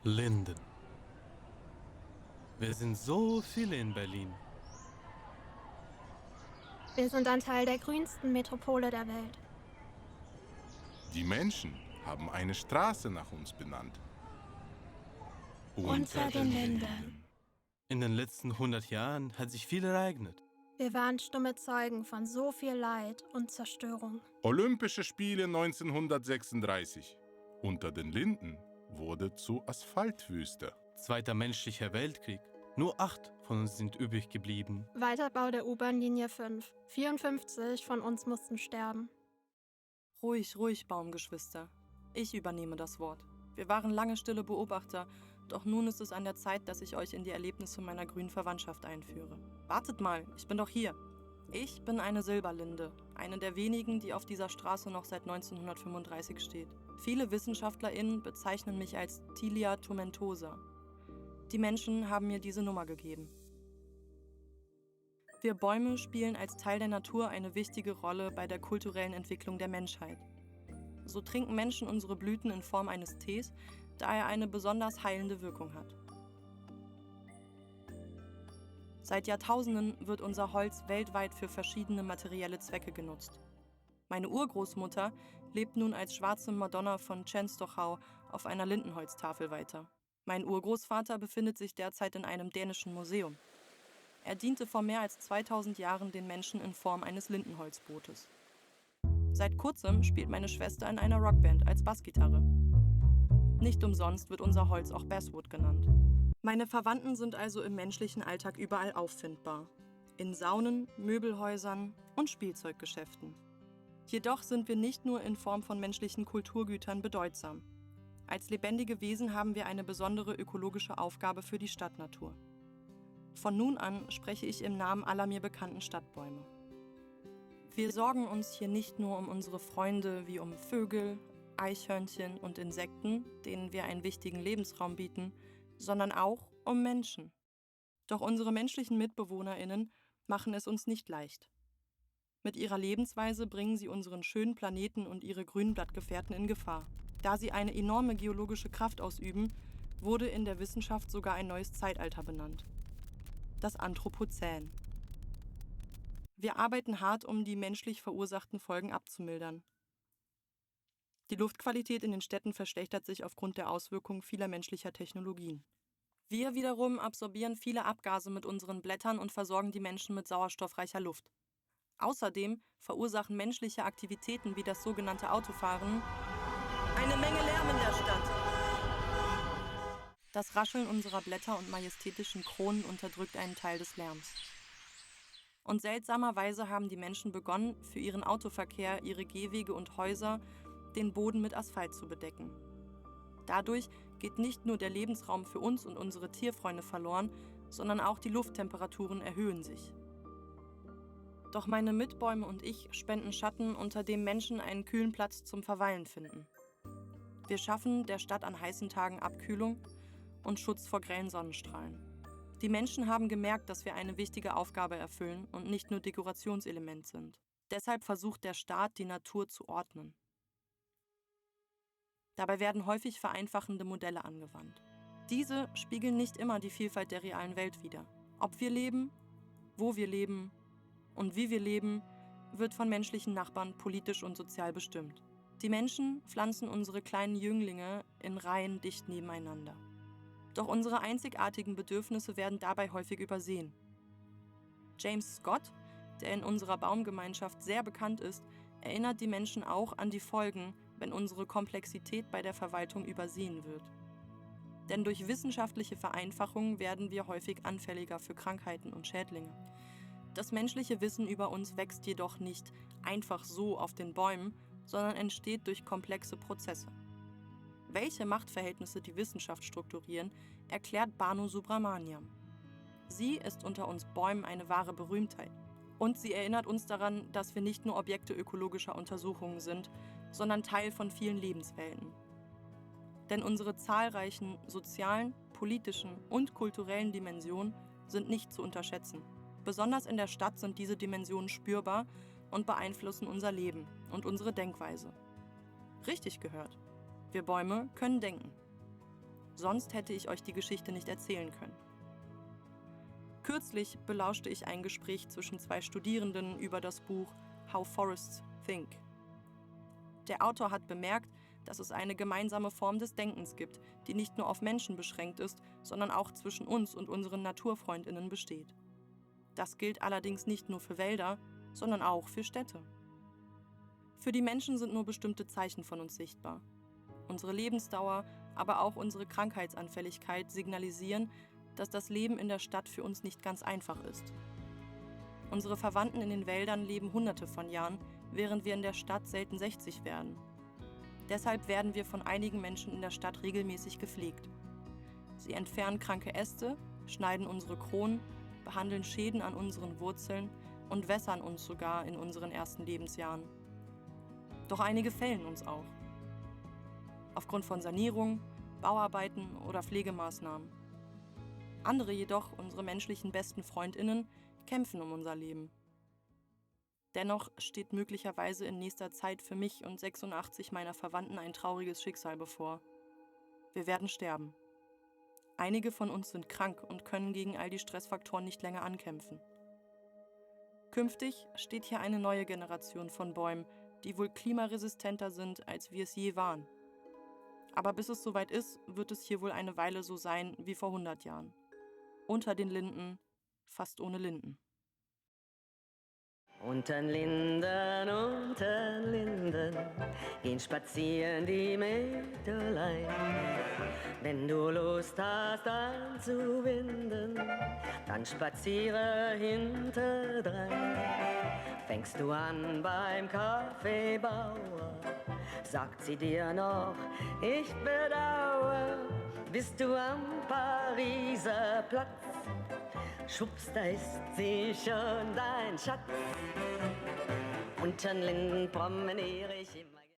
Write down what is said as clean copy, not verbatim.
Linden. Wir sind so viele in Berlin. Wir sind ein Teil der grünsten Metropole der Welt. Die Menschen haben eine Straße nach uns benannt. Unter den Linden. In den letzten 100 Jahren hat sich viel ereignet. Wir waren stumme Zeugen von so viel Leid und Zerstörung. Olympische Spiele 1936. Unter den Linden wurde zu Asphaltwüste. Zweiter menschlicher Weltkrieg. Nur 8 von uns sind übrig geblieben. Weiterbau der U-Bahn-Linie 5. 54 von uns mussten sterben. Ruhig, ruhig, Baumgeschwister. Ich übernehme das Wort. Wir waren lange stille Beobachter, doch nun ist es an der Zeit, dass ich euch in die Erlebnisse meiner grünen Verwandtschaft einführe. Wartet mal, ich bin doch hier. Ich bin eine Silberlinde, eine der wenigen, die auf dieser Straße noch seit 1935 steht. Viele WissenschaftlerInnen bezeichnen mich als Tilia tomentosa. Die Menschen haben mir diese Nummer gegeben. Wir Bäume spielen als Teil der Natur eine wichtige Rolle bei der kulturellen Entwicklung der Menschheit. So trinken Menschen unsere Blüten in Form eines Tees, da er eine besonders heilende Wirkung hat. Seit Jahrtausenden wird unser Holz weltweit für verschiedene materielle Zwecke genutzt. Meine Urgroßmutter lebt nun als schwarze Madonna von Częstochow auf einer Lindenholztafel weiter. Mein Urgroßvater befindet sich derzeit in einem dänischen Museum. Er diente vor mehr als 2000 Jahren den Menschen in Form eines Lindenholzbootes. Seit kurzem spielt meine Schwester in einer Rockband als Bassgitarre. Nicht umsonst wird unser Holz auch Basswood genannt. Meine Verwandten sind also im menschlichen Alltag überall auffindbar. In Saunen, Möbelhäusern und Spielzeuggeschäften. Jedoch sind wir nicht nur in Form von menschlichen Kulturgütern bedeutsam. Als lebendige Wesen haben wir eine besondere ökologische Aufgabe für die Stadtnatur. Von nun an spreche ich im Namen aller mir bekannten Stadtbäume. Wir sorgen uns hier nicht nur um unsere Freunde wie um Vögel, Eichhörnchen und Insekten, denen wir einen wichtigen Lebensraum bieten, sondern auch um Menschen. Doch unsere menschlichen MitbewohnerInnen machen es uns nicht leicht. Mit ihrer Lebensweise bringen sie unseren schönen Planeten und ihre Grünblattgefährten in Gefahr. Da sie eine enorme geologische Kraft ausüben, wurde in der Wissenschaft sogar ein neues Zeitalter benannt: das Anthropozän. Wir arbeiten hart, um die menschlich verursachten Folgen abzumildern. Die Luftqualität in den Städten verschlechtert sich aufgrund der Auswirkungen vieler menschlicher Technologien. Wir wiederum absorbieren viele Abgase mit unseren Blättern und versorgen die Menschen mit sauerstoffreicher Luft. Außerdem verursachen menschliche Aktivitäten wie das sogenannte Autofahren eine Menge Lärm in der Stadt. Das Rascheln unserer Blätter und majestätischen Kronen unterdrückt einen Teil des Lärms. Und seltsamerweise haben die Menschen begonnen, für ihren Autoverkehr, ihre Gehwege und Häuser den Boden mit Asphalt zu bedecken. Dadurch geht nicht nur der Lebensraum für uns und unsere Tierfreunde verloren, sondern auch die Lufttemperaturen erhöhen sich. Doch meine Mitbäume und ich spenden Schatten, unter dem Menschen einen kühlen Platz zum Verweilen finden. Wir schaffen der Stadt an heißen Tagen Abkühlung und Schutz vor grellen Sonnenstrahlen. Die Menschen haben gemerkt, dass wir eine wichtige Aufgabe erfüllen und nicht nur Dekorationselement sind. Deshalb versucht der Staat, die Natur zu ordnen. Dabei werden häufig vereinfachende Modelle angewandt. Diese spiegeln nicht immer die Vielfalt der realen Welt wider. Ob wir leben, wo wir leben und wie wir leben, wird von menschlichen Nachbarn politisch und sozial bestimmt. Die Menschen pflanzen unsere kleinen Jünglinge in Reihen dicht nebeneinander. Doch unsere einzigartigen Bedürfnisse werden dabei häufig übersehen. James Scott, der in unserer Baumgemeinschaft sehr bekannt ist, erinnert die Menschen auch an die Folgen, wenn unsere Komplexität bei der Verwaltung übersehen wird. Denn durch wissenschaftliche Vereinfachung werden wir häufig anfälliger für Krankheiten und Schädlinge. Das menschliche Wissen über uns wächst jedoch nicht einfach so auf den Bäumen, sondern entsteht durch komplexe Prozesse. Welche Machtverhältnisse die Wissenschaft strukturieren, erklärt Banu Subramaniam. Sie ist unter uns Bäumen eine wahre Berühmtheit. Und sie erinnert uns daran, dass wir nicht nur Objekte ökologischer Untersuchungen sind, sondern Teil von vielen Lebenswelten. Denn unsere zahlreichen sozialen, politischen und kulturellen Dimensionen sind nicht zu unterschätzen. Besonders in der Stadt sind diese Dimensionen spürbar und beeinflussen unser Leben und unsere Denkweise. Richtig gehört. Wir Bäume können denken. Sonst hätte ich euch die Geschichte nicht erzählen können. Kürzlich belauschte ich ein Gespräch zwischen 2 Studierenden über das Buch How Forests Think. Der Autor hat bemerkt, dass es eine gemeinsame Form des Denkens gibt, die nicht nur auf Menschen beschränkt ist, sondern auch zwischen uns und unseren NaturfreundInnen besteht. Das gilt allerdings nicht nur für Wälder, sondern auch für Städte. Für die Menschen sind nur bestimmte Zeichen von uns sichtbar. Unsere Lebensdauer, aber auch unsere Krankheitsanfälligkeit signalisieren, dass das Leben in der Stadt für uns nicht ganz einfach ist. Unsere Verwandten in den Wäldern leben Hunderte von Jahren, während wir in der Stadt selten 60 werden. Deshalb werden wir von einigen Menschen in der Stadt regelmäßig gepflegt. Sie entfernen kranke Äste, schneiden unsere Kronen, behandeln Schäden an unseren Wurzeln und wässern uns sogar in unseren ersten Lebensjahren. Doch einige fällen uns auch. Aufgrund von Sanierung, Bauarbeiten oder Pflegemaßnahmen. Andere jedoch, unsere menschlichen besten FreundInnen, kämpfen um unser Leben. Dennoch steht möglicherweise in nächster Zeit für mich und 86 meiner Verwandten ein trauriges Schicksal bevor. Wir werden sterben. Einige von uns sind krank und können gegen all die Stressfaktoren nicht länger ankämpfen. Künftig steht hier eine neue Generation von Bäumen, die wohl klimaresistenter sind, als wir es je waren. Aber bis es soweit ist, wird es hier wohl eine Weile so sein wie vor 100 Jahren. Unter den Linden, fast ohne Linden. Unter den Linden gehen spazieren die Mägdelein. Wenn du Lust hast anzuwinden, dann spaziere hinterdrein. Fängst du an beim Kaffeebauer, sagt sie dir noch, ich bedauere, bist du am Pariser Platz. Schwupps, da ist sie schon, dein Schatz. Unter den Linden promeniere ich immer.